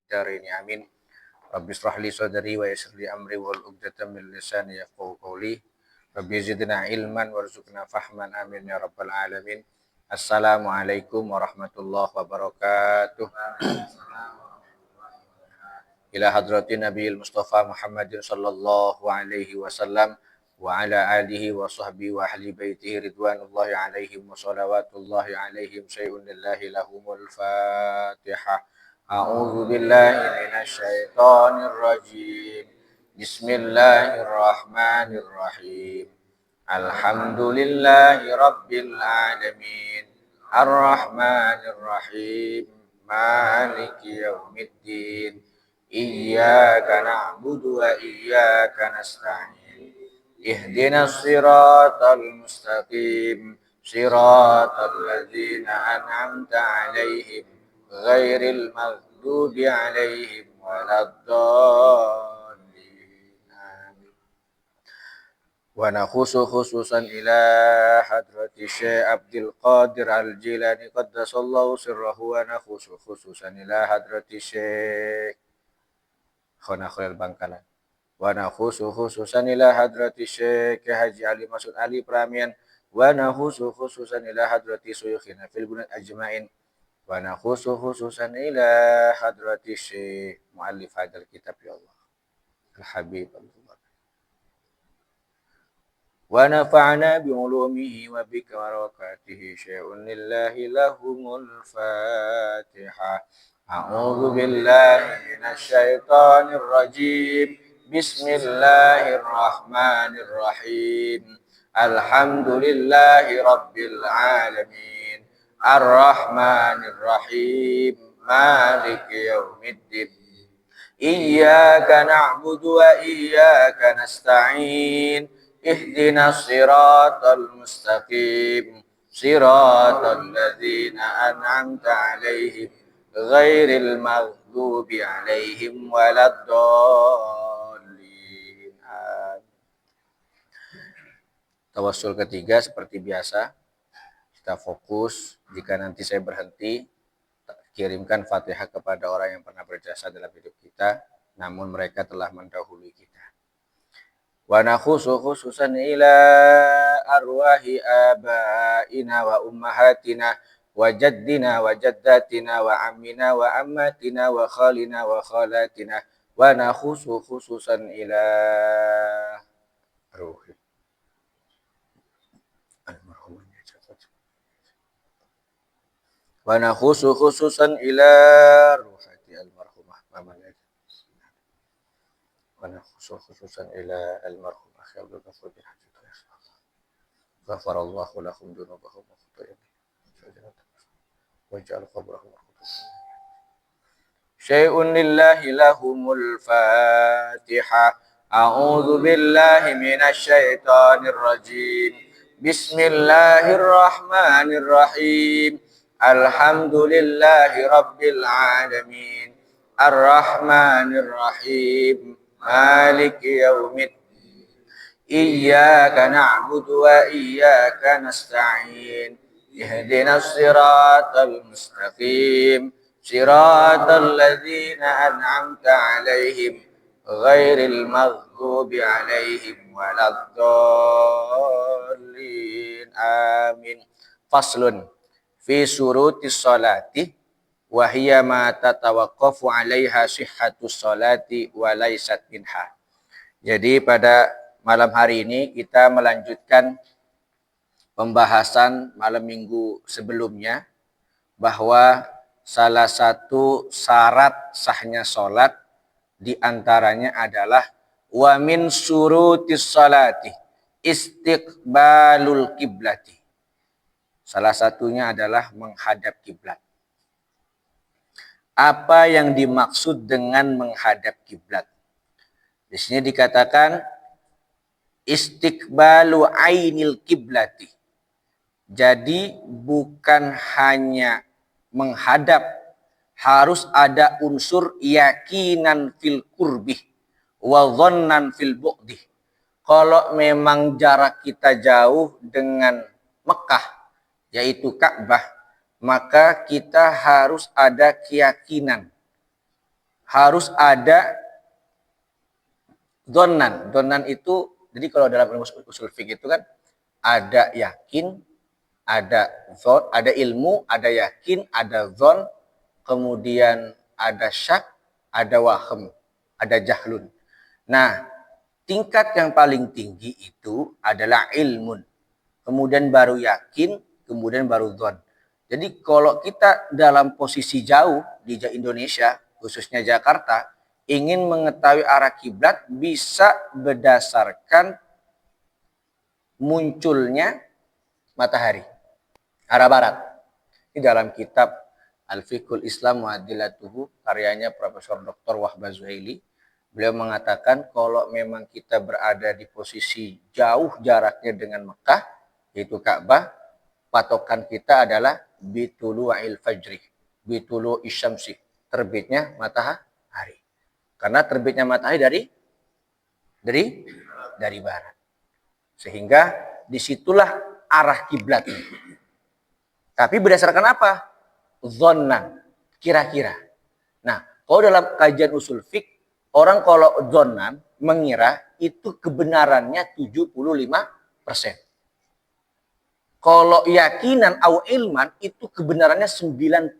الدارين آمين. رب اشرح لي صدري ويسر لي أمري واحلل عقدة من لساني يفقهوا قولي. رب زدنا علما وارزقنا فهما آمين يا رب العالمين. Assalamualaikum warahmatullahi wabarakatuh. Ila hadratin Nabiyil Mustafa Muhammadin sallallahu alaihi wasallam wa ala alihi wa sahbihi wa ahli baitihi ridwanullahi alaihim wa salawatullahi alaihim syai'un lillahi lahumul fatihah. A'udzu billahi minasy syaithanir rajim. Bismillahirrahmanirrahim. Alhamdulillahi rabbil alamin. Ar-Rahmanir Rahim. Maliki yaumiddin. Iyyaka na'budu wa iyyaka nasta'in. Ihdinas siratal mustaqim. Siratal ladzina an'amta 'alaihim ghairil maghdubi 'alaihim waladdallin. Amin. Wa nakhusu khususan ila hadrati Syekh Abdul Qadir Al-Jilani qaddasallahu sirrahu wa nakhusu khususan ila hadrati Syekh Khonakhril Bangkalan. Wa nakhusu khususan ila hadrati Syekh Haji Ali Masud Ali Pramian. Wa nakhusu khususan ila hadrati Suyukhina fil bunat ajmain. Wa nakhusu khususan ila hadrati Syekh Muallif hadal kitab ya Allah Al-Habib Abdullah. Wa nafa'na bi ulumihi wa bi barakatihi syai'un lillahi lahumul Fatihah. A'udzu billahi minasy syaithanir rajim. Bismillahirrahmanirrahim. Alhamdulillahi rabbil alamin. Ar-Rahmanir Rahim. Maliki yaumiddin. Iyyaka na'budu wa iyyaka nasta'in. Ihdinas siratal mustaqim. Siratal ladzina an'amta 'alaihim ghairil maghdubi 'alaihim waladdallin. Tawassul ketiga seperti biasa kita fokus. Jika nanti saya berhenti, kirimkan Fatihah kepada orang yang pernah berjasa dalam hidup kita, namun mereka telah mendahului kita. Wa nakhusu khususan ila arwahi abaina wa ummahatina wa jaddina wa jaddatina wa ammina wa ammatina wa khalina wa khalatina. Wa nakhusu khususan ila ruhi wa nakhusu khususan ila ruhati almarhumah mamanah. Wa nakhusu khususan ila almarhum akhi Abdul Ghafur bin Haji ghafarallahu lahum dzunubahum wa khatayahum wa ja'al qabrahum syai'un lillahi lahumul Fatihah. A'udzu billahi minasy syaithanir rajim. Bismillahirrahmanirrahim. Alhamdulillahi rabbil alamin. Ar-Rahmanir Rahim. Maliki yaumiddin. Iyyaka na'budu wa iyyaka nasta'in. Ihdinas siratal mustaqim. Siratal ladzina an'amta 'alaihim ghairil maghdubi 'alaihim waladdallin. Amin. Faslun fi syurutis sholati wa hiya ma tatawaqqafu 'alaiha sihhatus sholati wa laysat minha. Jadi pada malam hari ini kita melanjutkan pembahasan malam minggu sebelumnya bahwa salah satu syarat sahnya sholat diantaranya adalah wa min syurutis sholati istiqbalul kiblati. Salah satunya adalah menghadap kiblat. Apa yang dimaksud dengan menghadap kiblat? Di sini dikatakan istiqbalu ainil kiblati. Jadi bukan hanya menghadap, harus ada unsur yakinan fil qurbi wa dhannan fil bu'di. Kalau memang jarak kita jauh dengan Mekah, yaitu Ka'bah, maka kita harus ada keyakinan, harus ada donan. Donan itu, jadi kalau dalam ilmu usul fikih itu kan ada yakin, ada zon, ada ilmu, ada yakin, ada zon, kemudian ada syak, ada wahem, ada jahlun. Nah, tingkat yang paling tinggi itu adalah ilmun. Kemudian baru yakin, kemudian baru zon. Jadi kalau kita dalam posisi jauh di Indonesia, khususnya Jakarta, ingin mengetahui arah kiblat bisa berdasarkan munculnya matahari arah barat. Ini dalam kitab Al-Fiqhul Islam wa Adillatuhu karyanya Profesor Dr. Wahbah Zuhaili. Beliau mengatakan kalau memang kita berada di posisi jauh jaraknya dengan Mekah, yaitu Ka'bah, patokan kita adalah bitulu'il fajri, bitulu isyamsi, terbitnya matahari. Karena terbitnya matahari dari barat. Sehingga disitulah arah kiblatnya. Tapi berdasarkan apa? Zonnan, kira-kira. Nah, kalau dalam kajian usul fik, orang kalau zonnan mengira itu kebenarannya 75%. Kalau yakinan atau ilman itu kebenarannya 99%.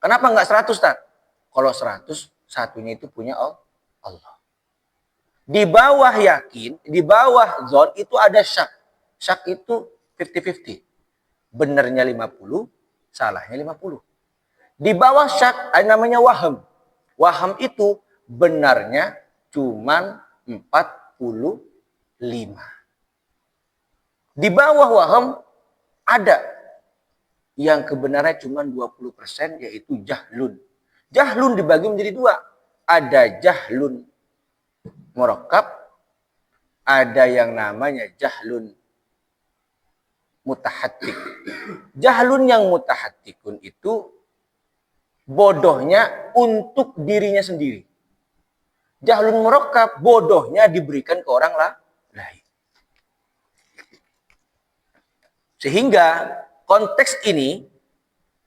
Kenapa enggak 100, Tad? Kalau 100, satunya itu punya Allah. Di bawah yakin, di bawah zon itu ada syak. Syak itu 50-50. Benarnya 50, salahnya 50. Di bawah syak ada namanya waham. Waham itu benarnya cuman 45. Di bawah waham ada yang kebenarannya cuma 20%, yaitu jahlun. Jahlun dibagi menjadi dua. Ada jahlun murakkab, ada yang namanya jahlun mutahattik. Jahlun yang mutahattikun itu bodohnya untuk dirinya sendiri. Jahlun murakkab, bodohnya diberikan ke orang lain. Sehingga konteks ini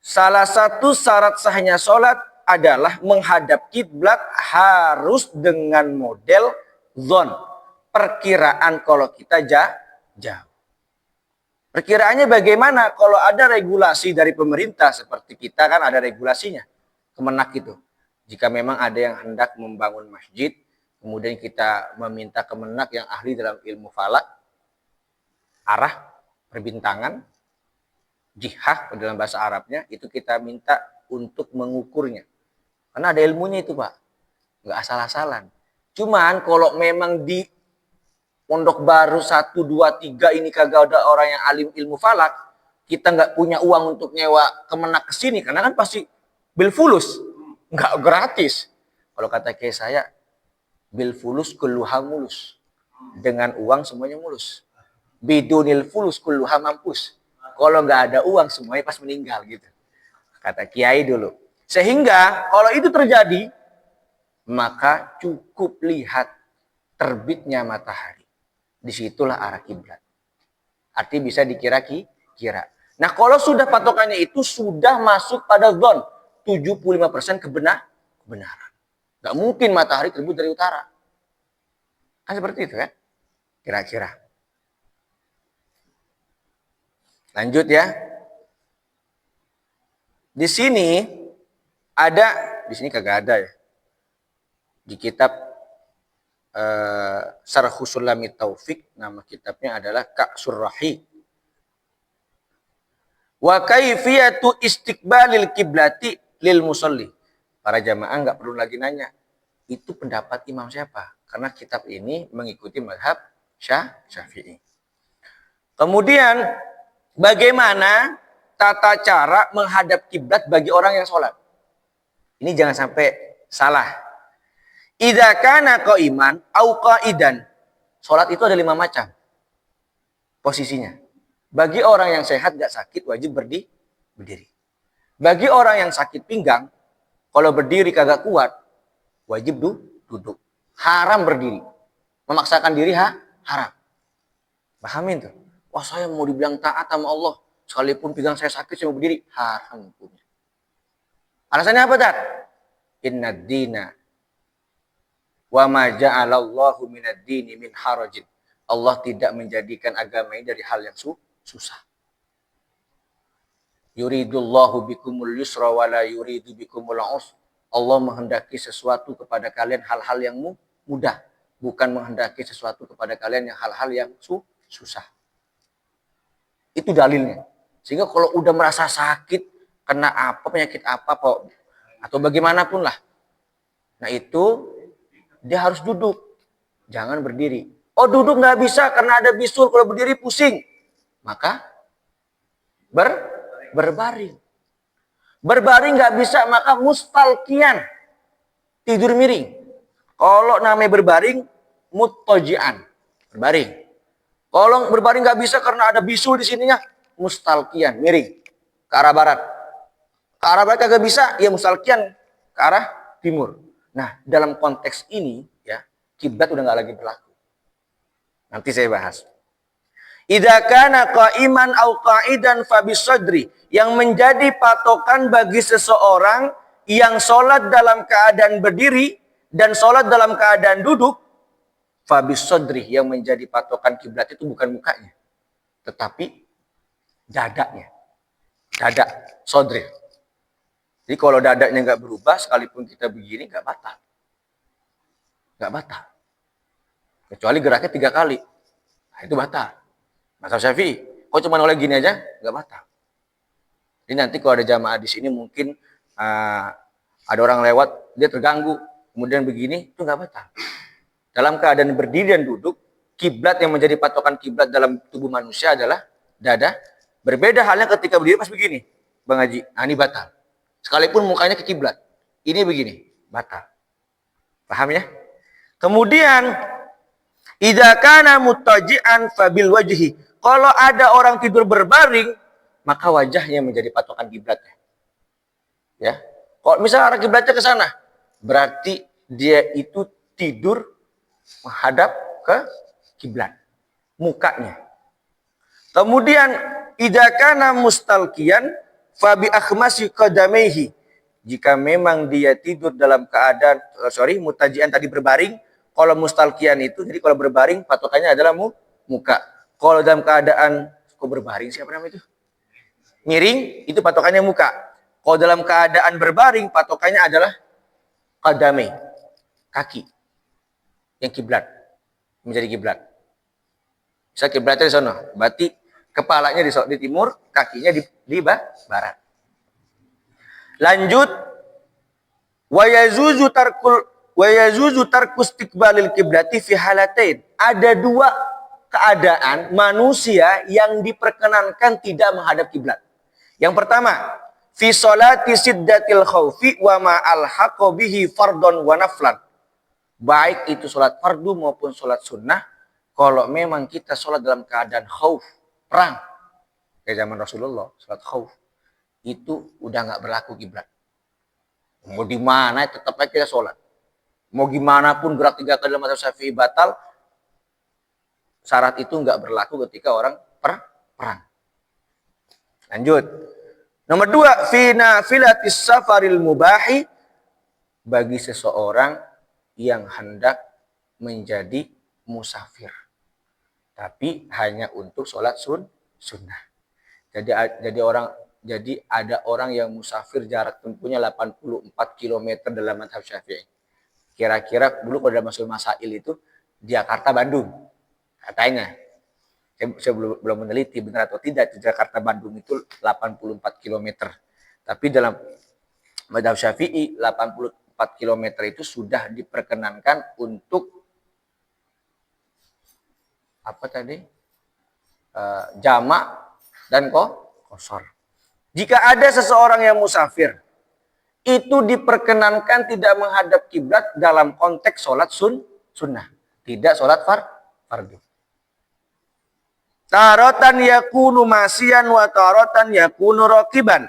salah satu syarat sahnya sholat adalah menghadap kiblat harus dengan model zon. Perkiraan kalau kita jauh. Perkiraannya bagaimana? Kalau ada regulasi dari pemerintah seperti kita kan ada regulasinya. Kemenak itu. Jika memang ada yang hendak membangun masjid, kemudian kita meminta Kemenak yang ahli dalam ilmu falak, arah, perbintangan, jihah dalam bahasa Arabnya, itu kita minta untuk mengukurnya. Karena ada ilmunya itu, Pak. Nggak asal-asalan. Cuman kalau memang di Pondok Baru 1, 2, 3 ini kagak ada orang yang alim ilmu falak, kita nggak punya uang untuk nyewa Kemenak ke sini, karena kan pasti bil fulus, nggak gratis. Kalau kata kayak saya, bil fulus kulluha mulus. Dengan uang semuanya mulus. Bidunil fulus kulluha mampus. Kalau nggak ada uang semuanya pas meninggal gitu. Kata kiai dulu. Sehingga kalau itu terjadi, maka cukup lihat terbitnya matahari. Disitulah arah kiblat. Arti bisa dikira-kira. Nah, kalau sudah patokannya itu sudah masuk pada zon 75% kebenaran. Nggak mungkin matahari terbit dari utara. Kan seperti itu kan? Kira-kira. Lanjut ya. Di sini ada, di sini kagak ada ya. Di kitab Syarhus Sulamit Taufik, nama kitabnya adalah Ka'sur Rahi. Wa kaifiyatu istiqbalil kiblati lil musalli. Para jamaah nggak perlu lagi nanya. Itu pendapat imam siapa? Karena kitab ini mengikuti mazhab Syafi'i. Kemudian bagaimana tata cara menghadap kiblat bagi orang yang sholat? Ini jangan sampai salah. Idza kana qaiman au qaidan. Salat itu ada 5 macam posisinya. Bagi orang yang sehat gak sakit wajib berdiri. Bagi orang yang sakit pinggang, kalau berdiri kagak kuat, wajib duduk. Haram berdiri. Memaksakan diri haram. Pahamin tuh. Wah, saya mau dibilang taat sama Allah, sekalipun pinggang saya sakit saya mau berdiri, haram hukumnya. Alasannya apa, Tat? Innad dina wa ma ja'alallahu minad dini min harajin. Allah tidak menjadikan agama ini dari hal yang susah. Yuridullahu bikumul yusra wa la yuridu bikumul usra. Allah menghendaki sesuatu kepada kalian hal-hal yang mudah, bukan menghendaki sesuatu kepada kalian yang hal-hal yang susah. Itu dalilnya. Sehingga kalau udah merasa sakit, kena apa, penyakit apa, atau bagaimanapun lah, nah itu dia harus duduk, jangan berdiri. Oh, duduk nggak bisa karena ada bisul, kalau berdiri pusing. Maka berbaring. Berbaring nggak bisa, maka mustalqiyan, tidur miring. Kalau namanya berbaring, muttaji'an, berbaring. Kalau berbaring nggak bisa karena ada bisul di sininya, mustalqiyan, miring ke arah barat. Ke arah barat kagak bisa, ya mustalqiyan ke arah timur. Nah, dalam konteks ini ya, kiblat udah nggak lagi berlaku. Nanti saya bahas. Idza kana qa'iman au qa'idan fa bisadri, yang menjadi patokan bagi seseorang yang sholat dalam keadaan berdiri dan sholat dalam keadaan duduk, fa bisadri, yang menjadi patokan kiblat itu bukan mukanya, tetapi dadanya. Dada, sodri. Jadi kalau dadanya nggak berubah, sekalipun kita begini nggak batal. Nggak batal. Kecuali geraknya 3 kali. Nah, itu batal. Mazhab Syafi'i, kok cuma oleh gini aja? Nggak batal. Jadi nanti kalau ada jamaah di sini mungkin ada orang lewat, dia terganggu, kemudian begini, itu nggak batal. Dalam keadaan berdiri dan duduk, kiblat yang menjadi patokan kiblat dalam tubuh manusia adalah dada. Berbeda halnya ketika berdiri pas begini, Bang Haji. Nah, ini batal. Sekalipun mukanya ke kiblat, ini begini, batal. Paham ya? Kemudian idza kana muttaji'an fabil wajhi. Kalau ada orang tidur berbaring, maka wajahnya menjadi patokan kiblatnya. Ya. Kalau misalnya arah kiblatnya ke sana, berarti dia itu tidur menghadap ke kiblat, mukanya. Kemudian idza kana mustalqiyan fa bi akhmasi qadamaihi. Jika memang dia tidur dalam keadaan mutajian tadi berbaring, kalau mustalqiyan itu jadi kalau berbaring patokannya adalah muka. Kalau dalam keadaan berbaring siapa namanya itu? Miring, itu patokannya muka. Kalau dalam keadaan berbaring patokannya adalah qadamai, kaki. Yang kiblat, menjadi kiblat. Bisa kiblatnya di sana, berarti kepalanya di timur, kakinya di barat. Lanjut, wa yazuzu tarkus istiqbalil kiblati fi halatain. Ada 2 keadaan manusia yang diperkenankan tidak menghadap kiblat. Yang pertama, fi sholati siddatil khaufi wa ma alhaqa bihi fardhon wa naflan. Baik itu sholat fardu maupun sholat sunnah, kalau memang kita sholat dalam keadaan khauf, perang, kayak zaman Rasulullah, sholat khauf, itu udah nggak berlaku kiblat. Mau di mana tetap aja kita sholat. Mau gimana pun gerak 3 kali dalam mazhab Syafi'i batal, syarat itu nggak berlaku ketika orang perang. Lanjut. Nomor 2, fi nafilatis safaril mubahi, bagi seseorang yang hendak menjadi musafir, tapi hanya untuk sholat sunnah. Jadi ada orang yang musafir jarak tempuhnya 84 km dalam mazhab Syafi'i. Kira-kira dulu kalau dalam masail itu Jakarta Bandung katanya. Saya belum meneliti benar atau tidak Jakarta Bandung itu 84 km. Tapi dalam mazhab Syafi'i 84 km itu sudah diperkenankan untuk apa tadi? Jamak dan qashar. Jika ada seseorang yang musafir, itu diperkenankan tidak menghadap kiblat dalam konteks sholat sunnah, tidak sholat fardu. Taratan yakunu masiyan wa taratan yakunu raqiban.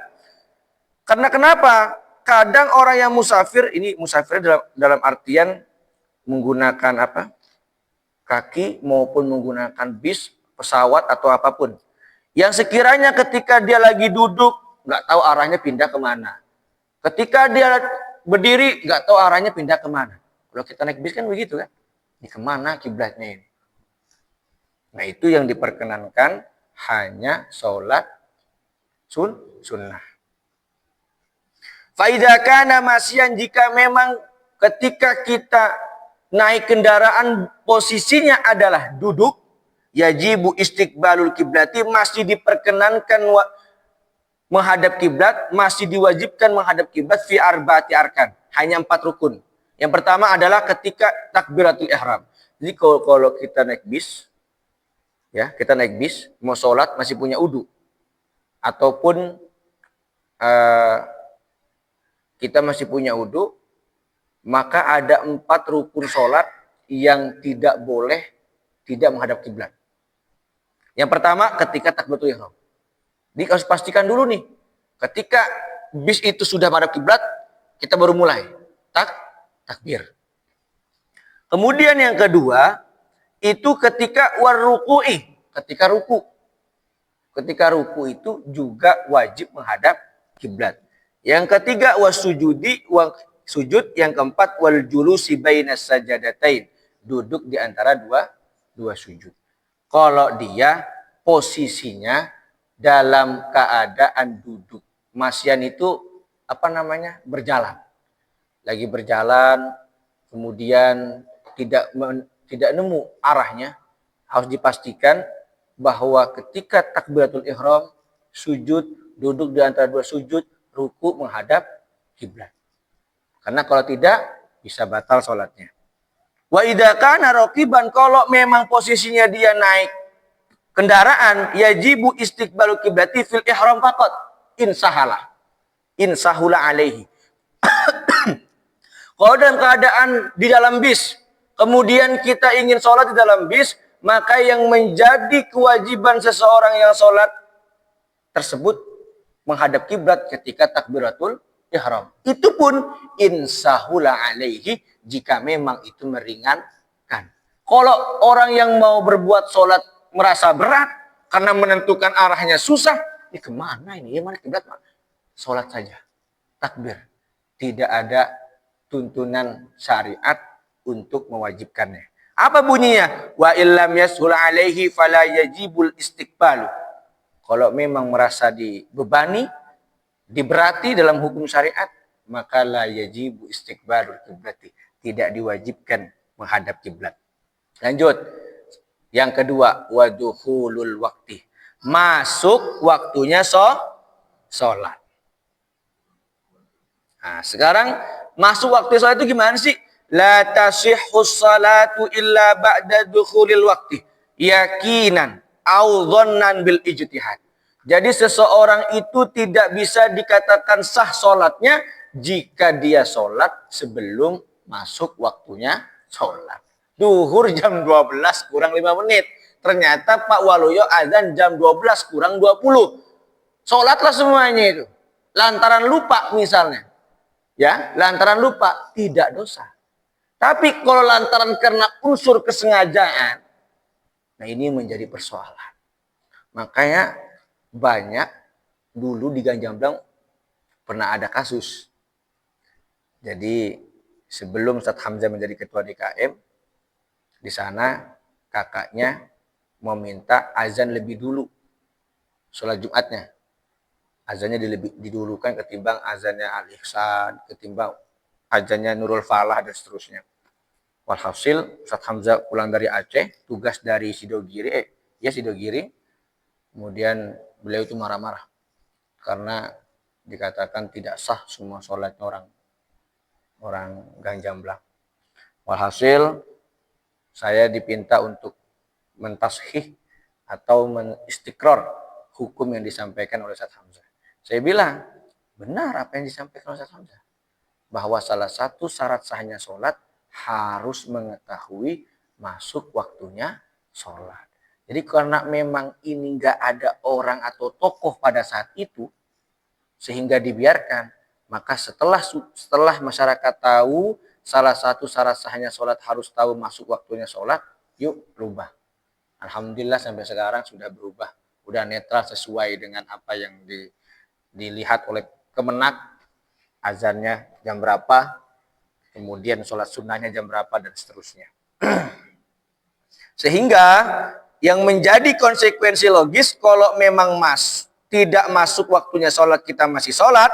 Karena kenapa? Kadang orang yang musafir, ini musafir dalam artian menggunakan apa? Kaki maupun menggunakan bis, pesawat atau apapun. Yang sekiranya ketika dia lagi duduk, nggak tahu arahnya pindah kemana. Ketika dia berdiri nggak tahu arahnya pindah kemana. Kalau kita naik bis kan begitu kan? Ini kemana kiblatnya ini? Nah itu yang diperkenankan hanya sholat sunnah. Faida kana masyan, jika memang ketika kita naik kendaraan posisinya adalah duduk, yajibu istiqbalul kiblati, masih diperkenankan menghadap kiblat, masih diwajibkan menghadap kiblat fi arba'ati arkan, hanya 4 rukun. Yang pertama adalah ketika takbiratul ihram. Jadi kalau kita naik bis, ya kita naik bis mau sholat masih punya wudu, ataupun kita masih punya wudu, maka ada 4 rukun sholat yang tidak boleh tidak menghadap kiblat. Yang pertama ketika takbiratul ihram. Jadi harus pastikan dulu nih, ketika bis itu sudah menghadap kiblat, kita baru mulai takbir. Kemudian yang kedua itu ketika warruku'i, ketika ruku. Ketika ruku itu juga wajib menghadap kiblat. Yang ketiga wasujudi, sujud. Yang keempat wal julusi bainas sajadatain, duduk di antara dua sujud. Kalau dia posisinya dalam keadaan duduk, masyan itu berjalan, lagi berjalan, kemudian tidak nemu arahnya, harus dipastikan bahwa ketika takbiratul ihram, sujud, duduk di antara 2 sujud, ruku menghadap kiblat. Karena kalau tidak bisa batal sholatnya. Wa idza kana raqiban, kalau memang posisinya dia naik kendaraan, yajibu istiqbalu kiblati fil ihram faqat insahula alaihi. Kalau dalam keadaan di dalam bis, kemudian kita ingin sholat di dalam bis, maka yang menjadi kewajiban seseorang yang sholat tersebut menghadap kiblat ketika takbiratul ihram. Itu pun insahula alaihi, jika memang itu meringankan. Kalau orang yang mau berbuat sholat merasa berat karena menentukan arahnya susah, ini kemana ini? Mana kiblat? Sholat saja, takbir. Tidak ada tuntunan syariat untuk mewajibkannya. Apa bunyinya? Wa illam yashul alaihi fala yajibul istiqbalu. Kalau memang merasa dibebani, diberati dalam hukum syariat, maka la yajibu istiqbalul kiblati, tidak diwajibkan menghadap kiblat. Lanjut. Yang kedua, wadukhulul wakti, masuk waktunya sholat. Nah, sekarang masuk waktu sholat itu gimana sih? La tasihhus salatu illa ba'da dukhulil wakti, yakinan au dhannan bil ijtihad. Jadi seseorang itu tidak bisa dikatakan sah sholatnya jika dia sholat sebelum masuk waktunya sholat. Duhur jam 12 kurang 5 menit. Ternyata Pak Waluyo azan jam 12 kurang 20. Sholatlah semuanya itu. Lantaran lupa misalnya. Ya, lantaran lupa tidak dosa. Tapi kalau lantaran karena unsur kesengajaan, nah ini menjadi persoalan. Makanya banyak dulu di Ganjamblang pernah ada kasus. Jadi sebelum Ustadz Hamzah menjadi ketua DKM, di sana kakaknya meminta azan lebih dulu sholat Jumatnya. Azannya didulukan ketimbang azannya Al-Ihsan, ketimbang azannya Nurul Falah dan seterusnya. Walhasil Ustadz Hamzah pulang dari Aceh, tugas dari Sidogiri, kemudian beliau itu marah-marah karena dikatakan tidak sah semua sholatnya orang Ganjamblang. Walhasil saya dipinta untuk mentashih atau menistiqrar hukum yang disampaikan oleh Ustadz Hamzah. Saya bilang, benar apa yang disampaikan oleh Ustadz Hamzah, bahwa salah satu syarat sahnya sholat harus mengetahui masuk waktunya sholat. Jadi karena memang ini nggak ada orang atau tokoh pada saat itu, sehingga dibiarkan, maka setelah masyarakat tahu salah satu syarat sahnya sholat harus tahu masuk waktunya sholat, yuk berubah. Alhamdulillah sampai sekarang sudah berubah, udah netral sesuai dengan apa yang dilihat oleh Kemenak azannya jam berapa, kemudian sholat sunnahnya jam berapa, dan seterusnya. Sehingga yang menjadi konsekuensi logis kalau memang tidak masuk waktunya sholat kita masih sholat,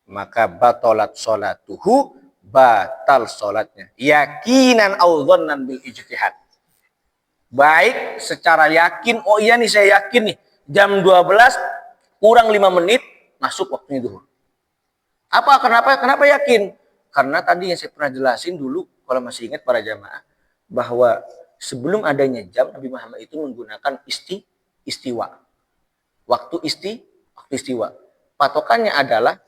maka batalat sholatuhu, batal sholatnya. Yakinan au dhannan bil ijtihad. Baik secara yakin, oh iya nih saya yakin nih, jam 12 kurang 5 menit masuk waktunya zuhur. Kenapa yakin? Karena tadi yang saya pernah jelasin dulu, kalau masih ingat para jamaah, bahwa sebelum adanya jam, Nabi Muhammad itu menggunakan istiwa. Waktu istiwa. Patokannya adalah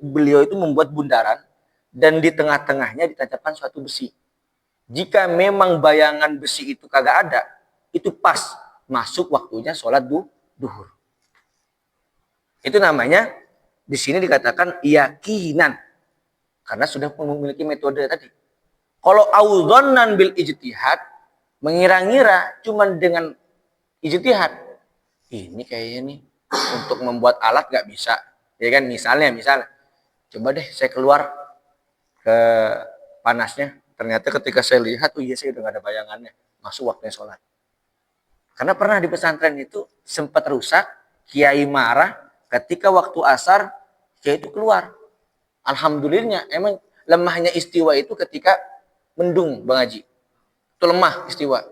beliau itu membuat bundaran dan di tengah-tengahnya ditancapkan suatu besi. Jika memang bayangan besi itu kagak ada, itu pas masuk waktunya sholat duhur. Itu namanya di sini dikatakan yakinan, karena sudah memiliki metode tadi. Kalau audzonan bil ijtihad, mengira-ngira cuman dengan ijtihad, ini kayaknya nih untuk membuat alat nggak bisa, ya kan? Misalnya, coba deh saya keluar ke panasnya, ternyata ketika saya lihat, oh iya saya udah nggak ada bayangannya, masuk waktunya sholat. Karena pernah di pesantren itu sempat rusak, kiai marah ketika waktu asar kiai itu keluar. Alhamdulillah, emang lemahnya istiwa itu ketika mendung, Bang Haji. Itu lemah istiwa.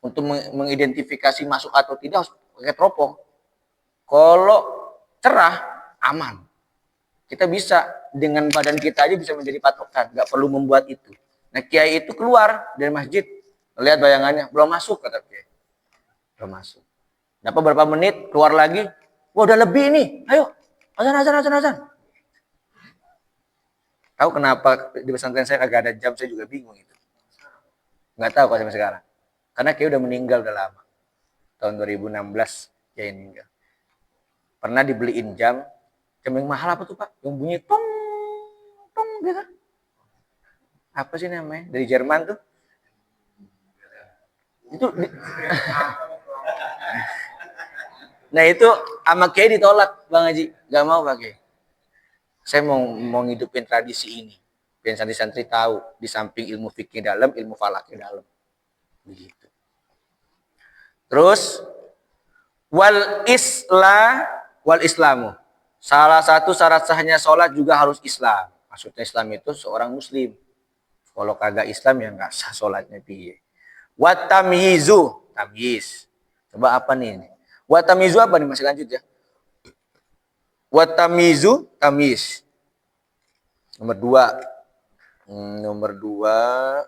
Untuk mengidentifikasi masuk atau tidak harus pakai teropong. Kalau cerah, aman. Kita bisa, dengan badan kita aja bisa menjadi patokan. Nggak perlu membuat itu. Nah, kiai itu keluar dari masjid. Lihat bayangannya, belum masuk, kata kiai. Belum masuk. Dapat berapa menit, keluar lagi. Wah, udah lebih nih. Ayo, azan. Tahu kenapa di pesantren saya kagak ada jam, saya juga bingung itu. Nggak tahu kalau sampai sekarang. Karena kiai udah meninggal udah lama. Tahun 2016 kiai meninggal. Pernah dibeliin jam yang mahal apa tuh Pak? Yang bunyi tong gitu. Apa sih namanya? Dari Jerman tuh. Itu nah itu sama kiai ditolak Bang Haji, nggak mau pakai. Saya mau ngidupin tradisi ini. Biar santri-santri tahu di samping ilmu fikih dalam, ilmu falaknya dalam. Begitu. Terus wal islamu. Salah satu syarat sahnya sholat juga harus Islam. Maksudnya Islam itu seorang muslim. Kalau kagak Islam ya nggak sah sholatnya piye. Wat tamyizu, tamyiz. Coba apa nih? Wat tamyizu apa nih? Masih lanjut ya. Wat tamyizu, tamyiz. Nomor 2.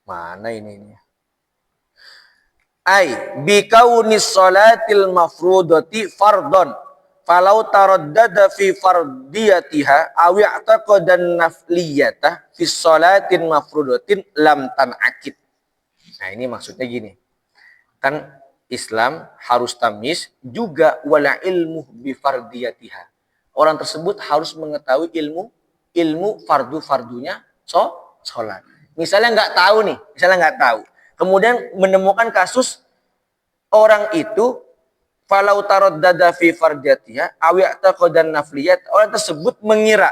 Mana ini? Bi kaunis sholatil mafrudati fardon. Falau taraddada fi fardiyatiha aw i'taqadan nafliyata fi sholatin mafrudatin lam tan'akid. Nah, ini maksudnya gini. Kan Islam harus tamyiz juga wala ilmu bi fardiyatiha. Orang tersebut harus mengetahui ilmu fardu-fardunya sholat. Misalnya nggak tahu. Kemudian menemukan kasus orang itu falau taraddada fi fardiyatiha aw i'taqadan nafliyat, orang tersebut mengira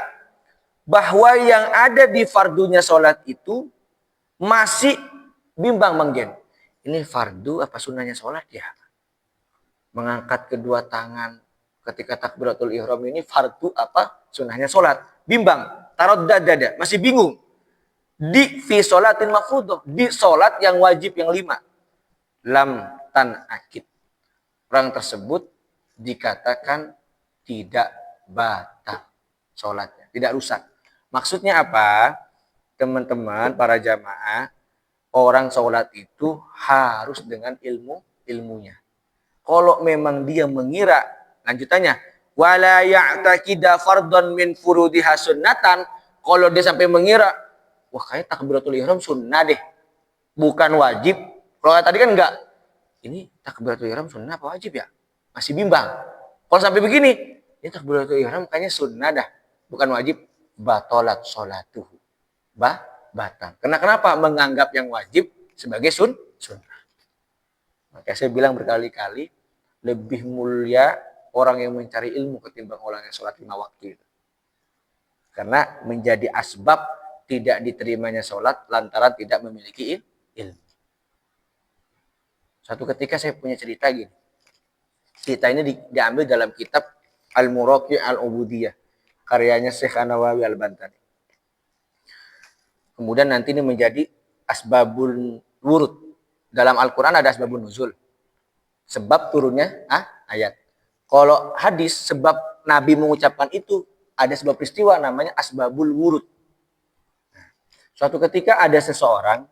bahwa yang ada di fardunya sholat itu masih bimbang menggen. Ini fardu apa sunnahnya sholat ya? Mengangkat kedua tangan ketika takbiratul ihram ini fardu apa sunnahnya sholat? Bimbang, taraddada, masih bingung. Di fi sholatin mafruḍah, di sholat yang wajib yang 5. Lam tan'akid. Orang tersebut dikatakan tidak batal sholatnya, tidak rusak. Maksudnya apa? Teman-teman, para jamaah, orang sholat itu harus dengan ilmunya. Kalau memang dia mengira, lanjutannya, wala ya'taqida fardhan min furudiha sunnatan, kalau dia sampai mengira, wah kayak takbiratul ihram sunnah deh, bukan wajib. Kalau tadi kan enggak, ini takbiratul ihram sunnah apa wajib ya? Masih bimbang. Kalau sampai begini, ini takbiratul ihram kayaknya sunnah dah, bukan wajib. Batalat sholatuhu. Batal. Kenapa? Menganggap yang wajib sebagai sunnah. Maka saya bilang berkali-kali, lebih mulia orang yang mencari ilmu ketimbang orang yang sholat 5 waktu itu. Karena menjadi asbab tidak diterimanya sholat lantaran tidak memiliki ilmu. Suatu ketika saya punya cerita gini. Cerita ini diambil dalam kitab Al-Muraqi' Al-Ubudiyah, karyanya Syekh An-Nawawi Al-Bantani. Kemudian nanti ini menjadi asbabul wurud. Dalam Al-Quran ada asbabun nuzul. Sebab turunnya ayat. Kalau hadis, sebab Nabi mengucapkan itu, ada sebuah peristiwa namanya asbabul wurud. Suatu ketika ada seseorang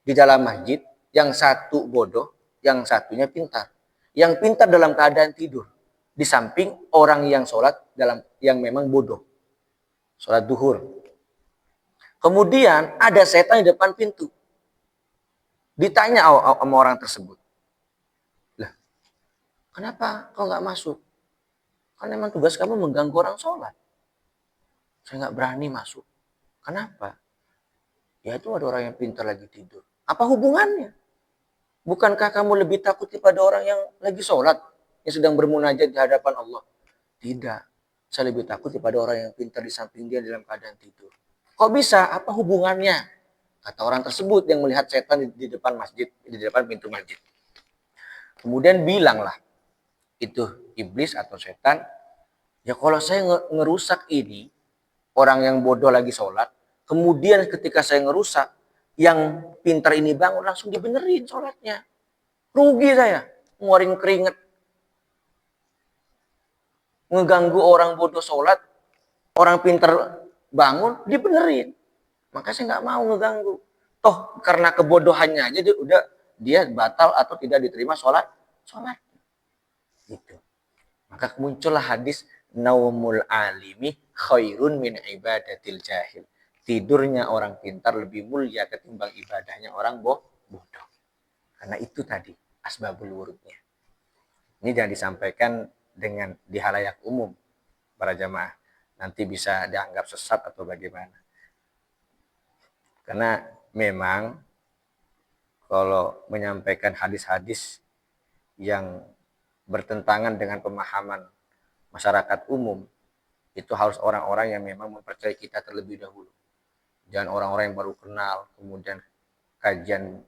di dalam masjid, yang satu bodoh, yang satunya pintar. Yang pintar dalam keadaan tidur. Di samping orang yang sholat yang memang bodoh. Sholat duhur. Kemudian ada setan di depan pintu. Ditanya sama orang tersebut. Lah, kenapa kau nggak masuk? Kan memang tugas kamu mengganggu orang sholat. Saya nggak berani masuk. Kenapa? Ya itu ada orang yang pintar lagi tidur. Apa hubungannya? Bukankah kamu lebih takut kepada orang yang lagi sholat, yang sedang bermunajat di hadapan Allah? Tidak. Saya lebih takut kepada orang yang pintar di samping dia dalam keadaan tidur. Kok bisa? Apa hubungannya? Kata orang tersebut yang melihat setan di depan masjid, di depan pintu masjid. Kemudian bilanglah, itu iblis atau setan, ya kalau saya ngerusak ini, orang yang bodoh lagi sholat, kemudian ketika saya ngerusak, yang pintar ini bangun langsung dibenerin sholatnya. Rugi saya, ngeluarin keringet. Ngeganggu orang bodoh sholat, orang pintar bangun, dibenerin. Maka saya nggak mau ngeganggu. Toh karena kebodohannya aja dia batal atau tidak diterima sholat. Gitu. Maka muncullah hadis naumul alimi khairun min ibadatil jahil. Tidurnya orang pintar lebih mulia ketimbang ibadahnya orang bodoh. Karena itu tadi asbabul wurudnya. Ini jangan disampaikan dengan di halayak umum para jamaah. Nanti bisa dianggap sesat atau bagaimana. Karena memang kalau menyampaikan hadis-hadis yang bertentangan dengan pemahaman masyarakat umum, itu harus orang-orang yang memang mempercayai kita terlebih dahulu. Jangan orang-orang yang baru kenal, kemudian kajian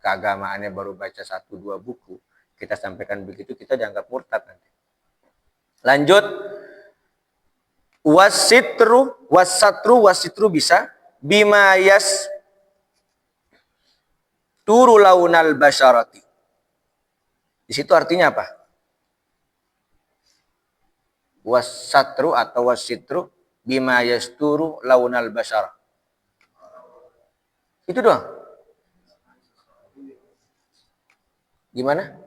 keagamaannya baru baca 1-2 buku, kita sampaikan begitu, kita dianggap murtad nanti. Lanjut, wasitru bisa bima turu launal basyarati. Di situ artinya apa? Wasatru atau wasitru bima yasturu launal basyarah. Itu doang. Gimana?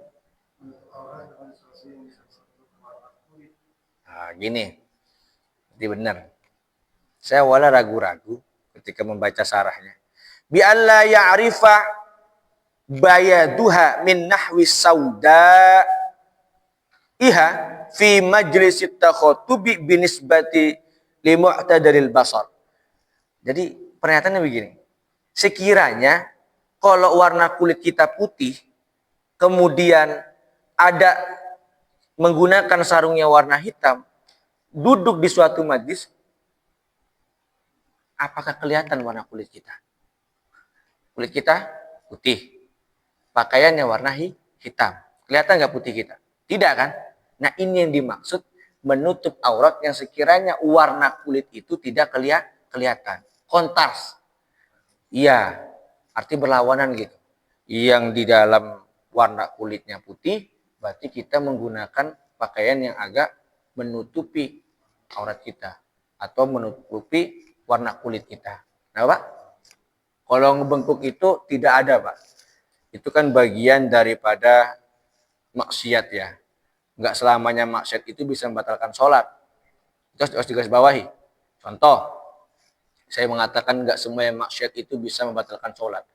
Nah, gini. Jadi benar. Saya wala ragu-ragu ketika membaca sarahnya. Bi alla ya'rifa bayaduha min nahwi sauda iha fi majlisit takhutubi binisbati li mu'tadalil basar. Jadi pernyataannya begini. Sekiranya kalau warna kulit kita putih, kemudian ada menggunakan sarungnya warna hitam, duduk di suatu majlis, apakah kelihatan warna kulit kita? Kulit kita putih, pakaiannya warna hitam. Kelihatan nggak putih kita? Tidak kan? Nah ini yang dimaksud menutup aurat yang sekiranya warna kulit itu tidak kelihatan. Kontras. Iya, arti berlawanan gitu. Yang di dalam warna kulitnya putih, berarti kita menggunakan pakaian yang agak menutupi aurat kita. Atau menutupi warna kulit kita. Nah Pak, kalau ngebengkuk itu tidak ada Pak. Itu kan bagian daripada maksiat ya. Enggak selamanya maksiat itu bisa membatalkan sholat. Itu harus digarisbawahi. Contoh, saya mengatakan enggak semua yang maksiat itu bisa membatalkan sholat.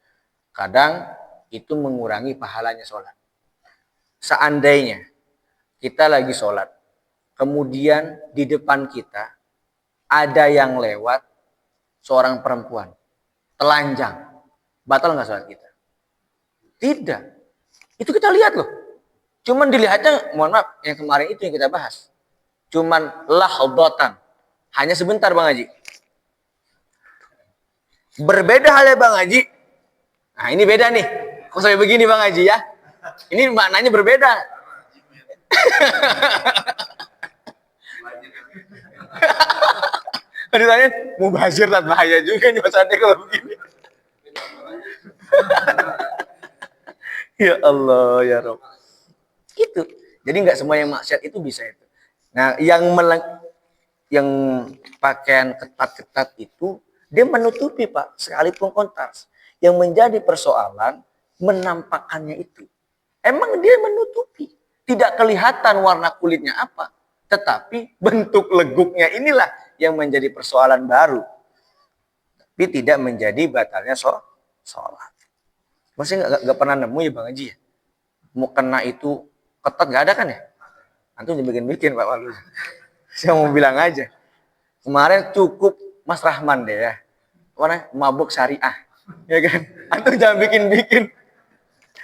Kadang itu mengurangi pahalanya sholat. Seandainya kita lagi sholat, kemudian di depan kita ada yang lewat seorang perempuan, telanjang, batal nggak sholat kita? Tidak. Itu kita lihat loh. Cuman dilihatnya, mohon maaf, yang kemarin itu yang kita bahas. Cuman lahdatan. Hanya sebentar Bang Haji. Berbeda halnya Bang Haji. Nah ini beda nih. Kok saya begini Bang Haji ya? Ini maknanya berbeda. Ditanya, mubazir tak bahaya juga nih maksudnya kalau begini. Ya Allah ya Rob. Itu. Jadi nggak semua yang maksiat itu bisa itu. Nah, yang pakaian ketat-ketat itu dia menutupi Pak, sekalipun kontras. Yang menjadi persoalan menampakkannya itu. Emang dia menutupi. Tidak kelihatan warna kulitnya apa. Tetapi bentuk leguknya inilah yang menjadi persoalan baru. Tapi tidak menjadi batalnya sholat. Maksudnya nggak pernah nemu ya Bang Haji ya? Mau kena itu ketat nggak ada kan ya? Antum bikin-bikin Pak Walu. Saya mau bilang aja. Kemarin cukup Mas Rahman deh ya. Mana mabuk syariah. Ya kan? Antum jangan bikin-bikin.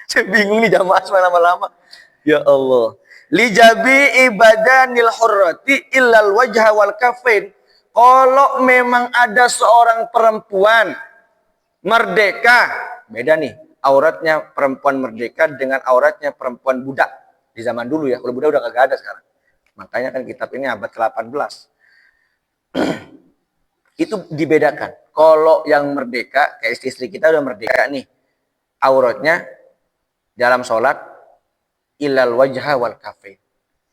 Saya bingung nih jamaah lama-lama. Ya Allah. Lijabi ibadanil hurrati illal wajha wal kafain. Kalau memang ada seorang perempuan merdeka, beda nih. Auratnya perempuan merdeka dengan auratnya perempuan budak. Di zaman dulu ya. Kalau budak udah kagak ada sekarang. Makanya kan kitab ini abad ke-18. Itu dibedakan. Kalau yang merdeka, kayak istri kita udah merdeka nih. Auratnya dalam sholat ilal wajha wal kafain.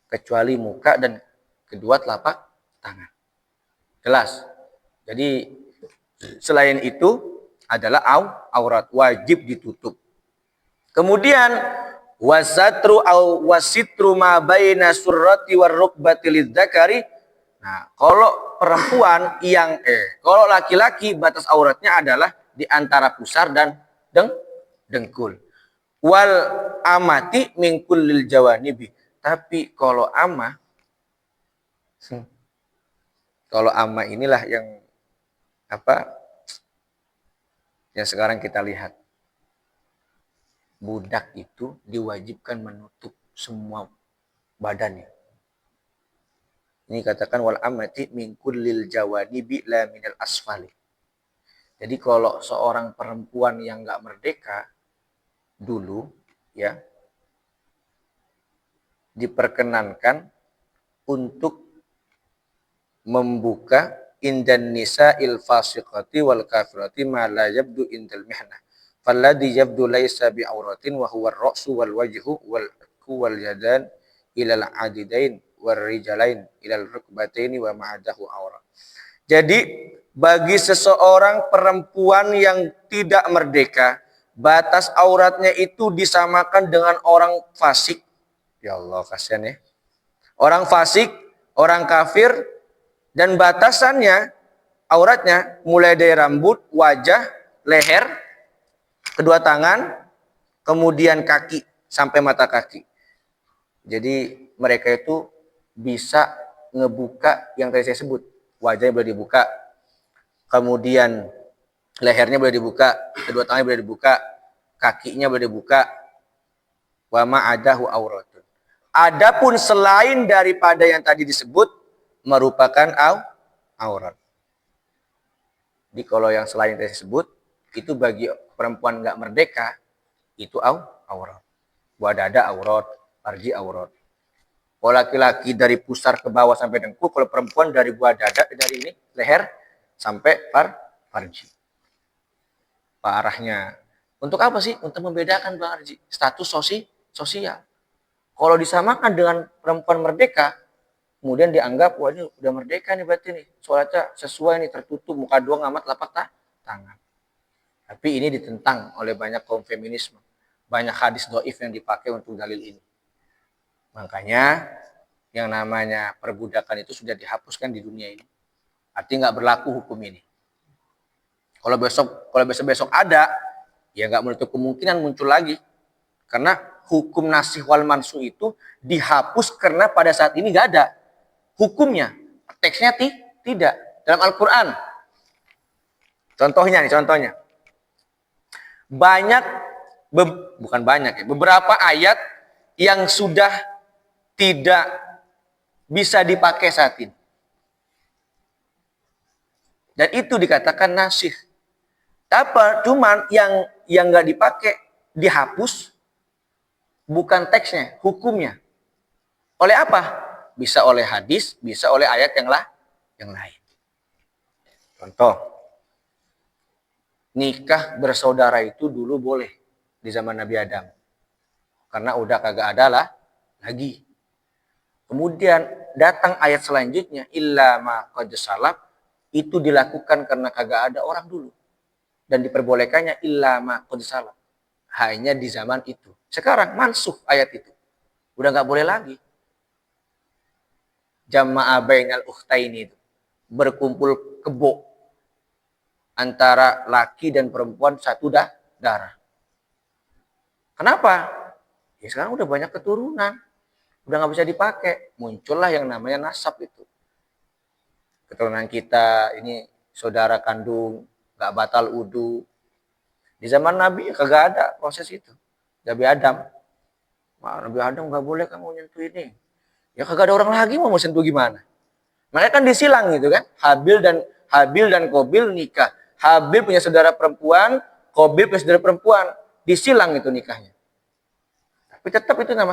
Kecuali muka dan kedua telapak tangan. Jelas. Jadi selain itu adalah aurat wajib ditutup. Kemudian wasatru au wasitru ma baina surrati war rukbati lidzakari. Nah, kalau perempuan kalau laki-laki batas auratnya adalah di antara pusar dan dengkul. Wal amati min kullil jawanibi. Tapi kalau ama inilah yang yang sekarang kita lihat. Budak itu diwajibkan menutup semua badannya. Ini katakan wal amati min kullil jawanibi la minal asfali. Jadi kalau seorang perempuan yang enggak merdeka dulu ya diperkenankan untuk membuka indan nisa'il fasiqati wal kafirati ma la yabdu indal mihnah. Falladhi yabdu laysa bi'auratin wa huwa ar-ra'su wal wajhu wal yadan ilal adidain war rijalain ilal rukbataini wa ma'adahu aurat. Jadi bagi seseorang perempuan yang tidak merdeka, batas auratnya itu disamakan dengan orang fasik. Ya Allah, kasihan ya. Orang fasik, orang kafir, dan batasannya auratnya mulai dari rambut, wajah, leher, kedua tangan, kemudian kaki sampai mata kaki. Jadi mereka itu bisa ngebuka yang tadi saya sebut. Wajahnya boleh dibuka, kemudian lehernya boleh dibuka, kedua tangannya boleh dibuka, kakinya boleh dibuka. Wa ma'adahu auratun. Adapun selain daripada yang tadi disebut merupakan aurat. Jadi kalau yang selain yang tadi disebut itu bagi perempuan nggak merdeka itu aurat. Buah dada aurat, farji aurat. Kalau laki-laki dari pusar ke bawah sampai dengkul, kalau perempuan dari buah dada, dari ini leher sampai farji. Parahnya. Untuk apa sih? Untuk membedakan Bang Arji status sosial. Kalau disamakan dengan perempuan merdeka, kemudian dianggap wah ini udah merdeka nih berarti nih, sholatnya sesuai nih, tertutup muka doang amat lapak tangan. Tapi ini ditentang oleh banyak kaum feminisme. Banyak hadis dhaif yang dipakai untuk dalil ini. Makanya yang namanya perbudakan itu sudah dihapuskan di dunia ini. Artinya nggak berlaku hukum ini. Kalau besok ada, ya nggak menutup kemungkinan muncul lagi. Karena hukum nasih wal mansuh itu dihapus karena pada saat ini nggak ada hukumnya. Teksnya tidak. Dalam Al-Quran. Contohnya. Beberapa ayat yang sudah tidak bisa dipakai saat ini. Dan itu dikatakan nasih. Apa? Cuman yang nggak dipakai dihapus, bukan teksnya, hukumnya. Oleh apa? Bisa oleh hadis, bisa oleh ayat yang lain. Contoh, nikah bersaudara itu dulu boleh di zaman Nabi Adam, karena udah kagak ada lagi. Kemudian datang ayat selanjutnya, illa ma qad salaf, itu dilakukan karena kagak ada orang dulu. Dan diperbolehkannya illa ma qad salaf, hanya di zaman itu. Sekarang mansuh ayat itu. Udah nggak boleh lagi. Jama'a bainal ukhtaini itu. Berkumpul kebo antara laki dan perempuan satu darah. Kenapa? Ya sekarang udah banyak keturunan. Udah nggak bisa dipakai. Muncullah yang namanya nasab itu. Keturunan kita ini saudara kandung, nggak batal wudu. Di zaman Nabi kagak ada proses itu. Nabi Adam. Nabi Adam nggak boleh kamu nyentuh ini. Ya kagak ada orang lagi mau sentuh gimana. Makanya kan disilang gitu kan. Habil dan Qabil nikah. Habil punya saudara perempuan, Qabil punya saudara perempuan. Disilang itu nikahnya. Tapi tetap itu sama